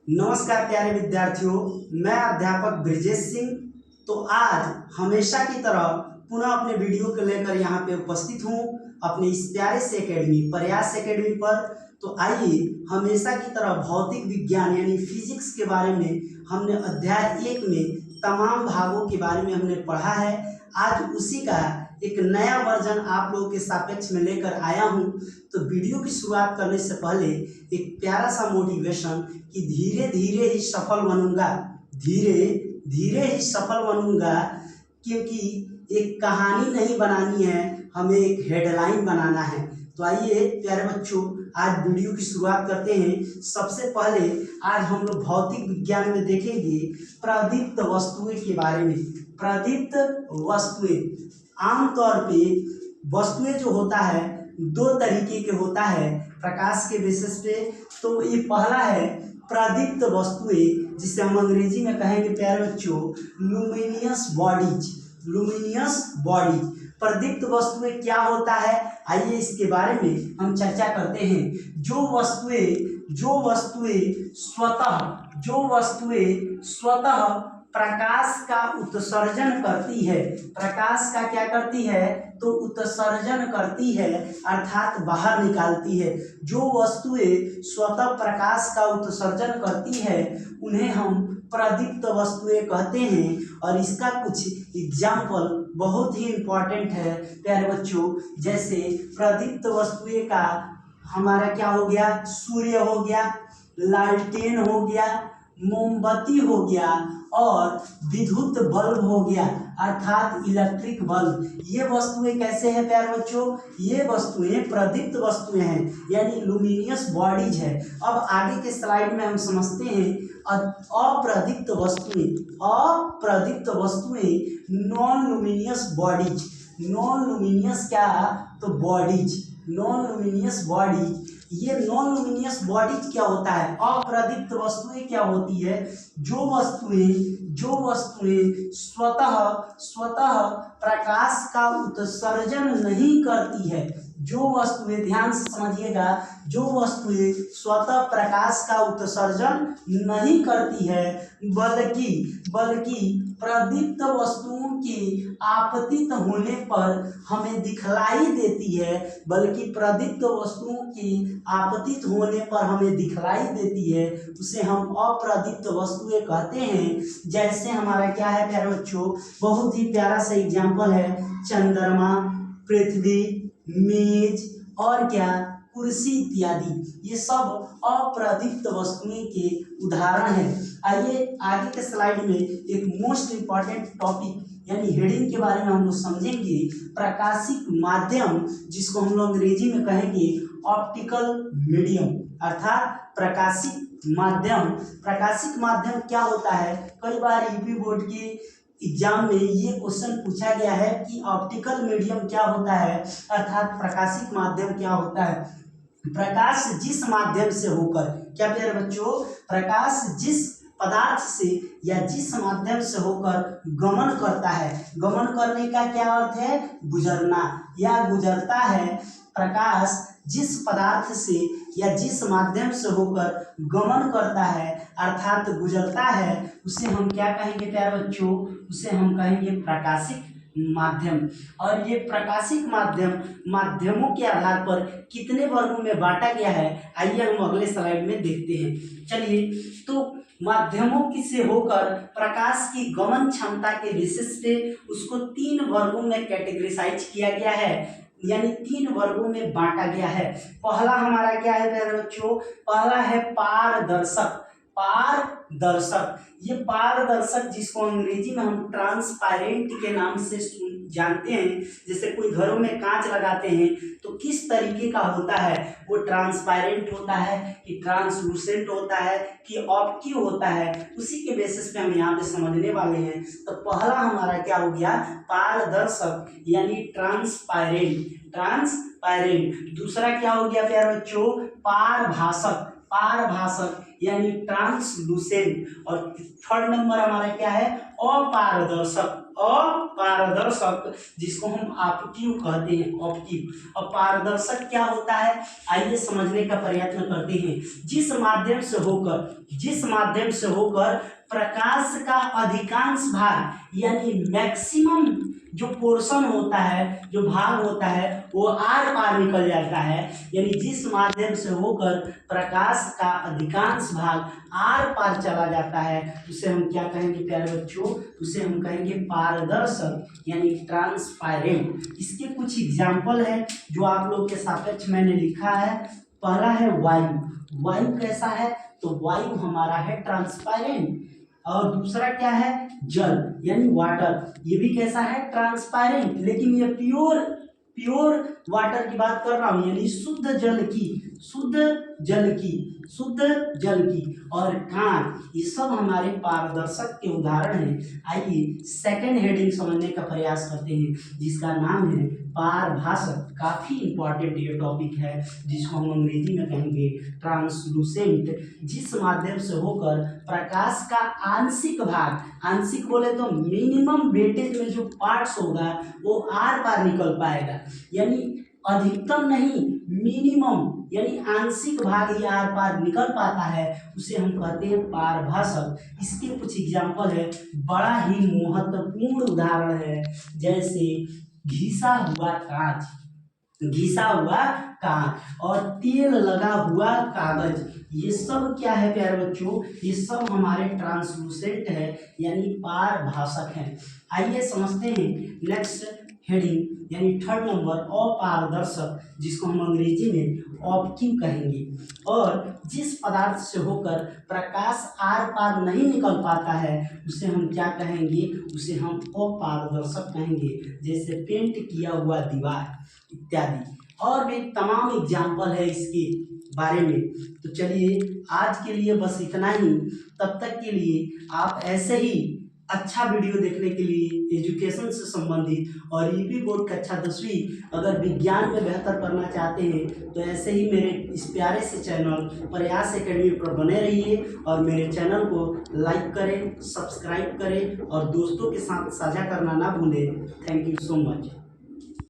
नमस्कार प्यारे विद्यार्थियों, मैं अध्यापक ब्रिजेश सिंह। तो आज हमेशा की तरह पुनः अपने वीडियो को लेकर यहाँ पे उपस्थित हूँ अपने इस प्यारे से एकेडमी प्रयास एकेडमी पर। तो आइए, हमेशा की तरह भौतिक विज्ञान यानी फिजिक्स के बारे में हमने अध्याय 1 में तमाम भागों के बारे में हमने पढ़ा है। आज उसी का एक नया वर्जन आप लोगों के सापेक्ष में लेकर आया हूं। तो वीडियो की शुरुआत करने से पहले एक प्यारा सा मोटिवेशन कि धीरे धीरे ही सफल बनूंगा, धीरे धीरे ही सफल बनूंगा, क्योंकि एक कहानी नहीं बनानी है, हमें एक हेडलाइन बनाना है। तो आइए प्यारे बच्चों, आज वीडियो की शुरुआत करते हैं। सबसे पहले आज हम लोग भौतिक विज्ञान में देखेंगे प्रदीप्त वस्तुएं के बारे में। प्रदीप्त वस्तुएं, आमतौर पे वस्तुएं जो होता है 2 तरीके के होता है प्रकाश के बेसिस पे। तो ये पहला है प्रदीप्त वस्तुएं, जिसे हम अंग्रेजी में कहेंगे प्यारे बच्चों लुमिनियस बॉडीज। लुमिनियस बॉडीज, प्रदीप्त वस्तुएं क्या होता है, आइए इसके बारे में हम चर्चा करते हैं। जो वस्तुएं स्वतः प्रकाश का उत्सर्जन करती है, प्रकाश का क्या करती है तो उत्सर्जन करती है, अर्थात बाहर निकालती है। जो वस्तुएं स्वतः प्रकाश का उत्सर्जन करती है उन्हें हम प्रदीप्त वस्तुएं कहते हैं। और इसका कुछ एग्जाम्पल बहुत ही इम्पोर्टेंट है प्यारे बच्चों। जैसे प्रदीप्त वस्तुएं का हमारा क्या हो गया, सूर्य हो गया, लालटेन हो गया, मोमबत्ती हो गया और विद्युत बल्ब हो गया, अर्थात इलेक्ट्रिक बल्ब। ये वस्तुएं कैसे हैं प्यारे बच्चों, ये वस्तुएं प्रदीप्त वस्तुएं हैं, यानी लुमिनियस बॉडीज है। अब आगे के स्लाइड में हम समझते हैं अप्रदीप्त वस्तुएं। अप्रदीप्त वस्तुएं non luminous bodies. Non luminous क्या तो बॉडीज, नॉन लुमिनियस बॉडीज। ये नॉन लुमिनियस बॉडीज क्या होता है, अप्रदीप्त वस्तुएं क्या होती है, जो वस्तुएं स्वतः प्रकाश का उत्सर्जन नहीं करती है। जो वस्तुएं, ध्यान से समझिएगा, जो वस्तुएं स्वतः प्रकाश का उत्सर्जन नहीं करती है बल्कि प्रदीप्त वस्तुओं के आपतित होने पर हमें दिखलाई देती है, बल्कि प्रदीप्त वस्तुओं के आपतित होने पर हमें दिखलाई देती है, उसे हम अप्रदीप्त वस्तुएं कहते हैं। जैसे हमारा क्या है प्यारे बच्चों, बहुत ही प्यारा सा एग्जाम्पल है चंद्रमा, पृथ्वी, मेज और क्या कुर्सी इत्यादि। ये सब अप्रदीप्त वस्तुएं के उदाहरण हैं। आइए आगे के स्लाइड में एक मोस्ट इंपॉर्टेंट टॉपिक यानी हेडिंग के बारे में हम लोग समझेंगे, प्रकाशिक माध्यम, जिसको हम लोग अंग्रेजी में कहेंगे ऑप्टिकल मीडियम, अर्थात प्रकाशिक माध्यम। प्रकाशिक माध्यम क्या होता है, कई बार यूपी बोर्ड के एग्जाम में ये क्वेश्चन पूछा गया है कि ऑप्टिकल मीडियम क्या होता है, अर्थात प्रकाशिक माध्यम क्या होता है। प्रकाश जिस माध्यम से होकर, क्या प्यारे बच्चों, प्रकाश जिस पदार्थ से या जिस माध्यम से होकर गमन करता है, गमन करने का क्या अर्थ है, गुजरना या गुजरता है। प्रकाश जिस पदार्थ से या जिस माध्यम से होकर गमन करता है अर्थात गुजरता है, उसे हम क्या कहेंगे प्यारे बच्चों, उसे हम कहेंगे प्रकाशिक माध्यम। और ये प्रकाशिक माध्यमों के आधार पर कितने वर्गों में बांटा गया है, आइए हम अगले स्लाइड में देखते हैं। चलिए, तो माध्यमों की से होकर प्रकाश की गमन क्षमता के बेसिस पे उसको 3 वर्गों में कैटेगराइज किया गया है, यानी 3 वर्गों में बांटा गया है। पहला हमारा क्या है प्यारे बच्चों, पहला है पारदर्शक। पारदर्शक, ये पारदर्शक जिसको अंग्रेजी में हम ट्रांसपेरेंट के नाम से जानते हैं। जैसे कोई घरों में कांच लगाते हैं तो किस तरीके का होता है, वो ट्रांसपेरेंट होता है कि ट्रांसलूसेंट होता है कि ऑप्टिक होता है, उसी के बेसिस पे हम यहाँ पे समझने वाले हैं। तो पहला हमारा क्या हो गया, पारदर्शक यानी ट्रांसपेरेंट, ट्रांसपेरेंट। दूसरा क्या हो गया प्यारे बच्चों, पारभासक, पारभासक यानी ट्रांसलूसेंट। और थर्ड नंबर हमारा क्या है, अपारदर्शक, अपारदर्शक, जिसको हम ऑप्टिव कहते हैं, ऑप्टिव। अब पारदर्शक क्या होता है, आइए समझने का प्रयत्न करते हैं। जिस माध्यम से होकर प्रकाश का अधिकांश भाग यानी मैक्सिमम जो पोर्शन होता है, जो भाग होता है, वो आर पार निकल जाता है। यानी जिस माध्यम से होकर प्रकाश का अधिकांश भाग आर पार चला जाता है, उसे हम क्या कहेंगे प्यारे बच्चों, उसे हम कहेंगे पारदर्शक यानी ट्रांसपेरेंट। इसके कुछ एग्जाम्पल है जो आप लोग के सापेक्ष मैंने लिखा है। पहला है वायु। वायु कैसा है, तो वायु हमारा है ट्रांसपेरेंट। और दूसरा क्या है, जल यानी वाटर, ये भी कैसा है, ट्रांसपेरेंट। लेकिन ये प्योर वाटर की बात कर रहा हूं, यानी शुद्ध जल की। और कांच, ये सब हमारे पारदर्शक के उदाहरण हैं। आइए सेकंड हेडिंग समझने का प्रयास करते हैं, जिसका नाम है पारभासक। काफी इंपॉर्टेंट ये टॉपिक है, जिसको हम अंग्रेजी में कहेंगे ट्रांसलूसेंट। जिस माध्यम से होकर प्रकाश का आंशिक भाग, आंशिक बोले तो मिनिमम वेटेज में जो पार्ट्स होगा वो आर पार निकल पाएगा, यानी अधिकतम नहीं, मिनिमम यानी आंशिक भाग ही आर पार निकल पाता है, उसे हम कहते हैं पारभासक। इसके कुछ एग्जाम्पल है, बड़ा ही महत्वपूर्ण उदाहरण है, जैसे घिसा हुआ कांच और तेल लगा हुआ कागज। ये सब क्या है प्यारे बच्चों, ये सब हमारे ट्रांसलूसेंट है यानी पारभासक है। आइए समझते हैं नेक्स्ट हेडिंग यानी थर्ड नंबर अपारदर्शक, जिसको हम अंग्रेजी में ऑप्टिव कहेंगे। और जिस पदार्थ से होकर प्रकाश आर पार नहीं निकल पाता है, उसे हम क्या कहेंगे, उसे हम अपारदर्शक कहेंगे। जैसे पेंट किया हुआ दीवार इत्यादि, और भी तमाम एग्जाम्पल है इसके बारे में। तो चलिए आज के लिए बस इतना ही। तब तक के लिए आप ऐसे ही अच्छा वीडियो देखने के लिए एजुकेशन से संबंधित और यूपी बोर्ड कक्षा 10वीं अगर विज्ञान में बेहतर करना चाहते हैं, तो ऐसे ही मेरे इस प्यारे से चैनल प्रयास एकेडमी पर बने रहिए और मेरे चैनल को लाइक करें, सब्सक्राइब करें और दोस्तों के साथ साझा करना ना भूलें। Thank you so much.